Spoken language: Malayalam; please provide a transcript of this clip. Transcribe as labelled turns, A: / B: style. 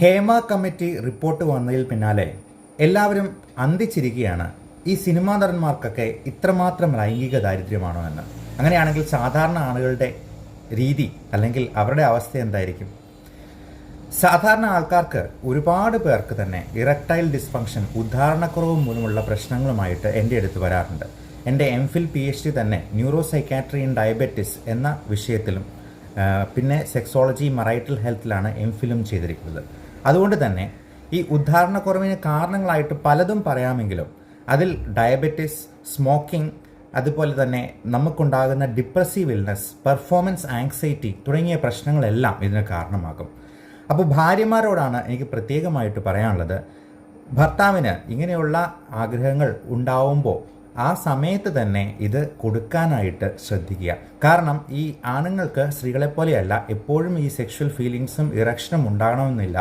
A: ഹേമ കമ്മിറ്റി റിപ്പോർട്ട് വന്നതിൽ പിന്നാലെ എല്ലാവരും അന്തിച്ചിരിക്കുകയാണ്. ഈ സിനിമാ നടന്മാർക്കൊക്കെ ഇത്രമാത്രം ലൈംഗിക ദാരിദ്ര്യമാണോ എന്ന്. അങ്ങനെയാണെങ്കിൽ സാധാരണ ആളുകളുടെ രീതി അല്ലെങ്കിൽ അവരുടെ അവസ്ഥ എന്തായിരിക്കും? സാധാരണ ആൾക്കാർക്ക് ഒരുപാട് പേർക്ക് തന്നെ ഇറക്ടൈൽ ഡിസ്ഫങ്ഷൻ, ഉദ്ധാരണക്കുറവ് മൂലമുള്ള പ്രശ്നങ്ങളുമായിട്ട് എൻ്റെ അടുത്ത് വരാറുണ്ട്. എൻ്റെ MPhil PhD തന്നെ ന്യൂറോ സൈക്കാട്രി ഇൻ ഡയബറ്റിസ് എന്ന വിഷയത്തിലും പിന്നെ സെക്സോളജി മറൈറ്റൽ ഹെൽത്തിലാണ് MPhiലും ചെയ്തിരിക്കുന്നത്. അതുകൊണ്ട് തന്നെ ഈ ഉദ്ധാരണക്കുറവിന് കാരണങ്ങളായിട്ട് പലതും പറയാമെങ്കിലും അതിൽ ഡയബറ്റിസ്, സ്മോക്കിംഗ്, അതുപോലെ തന്നെ നമുക്കുണ്ടാകുന്ന ഡിപ്രസീവ് ഇൽനെസ്, പെർഫോമൻസ് ആങ്സൈറ്റി തുടങ്ങിയ പ്രശ്നങ്ങളെല്ലാം ഇതിന് കാരണമാകും. അപ്പോൾ ഭാര്യമാരോടാണ് എനിക്ക് പ്രത്യേകമായിട്ട് പറയാനുള്ളത്, ഭർത്താവിന് ഇങ്ങനെയുള്ള ആഗ്രഹങ്ങൾ ഉണ്ടാവുമ്പോൾ ആ സമയത്ത് തന്നെ ഇത് കൊടുക്കാനായിട്ട് ശ്രദ്ധിക്കുക. കാരണം ഈ ആണുങ്ങൾക്ക് സ്ത്രീകളെപ്പോലെയല്ല എപ്പോഴും ഈ സെക്ഷൽ ഫീലിങ്സും ഇറക്ഷനും ഉണ്ടാകണമെന്നില്ല.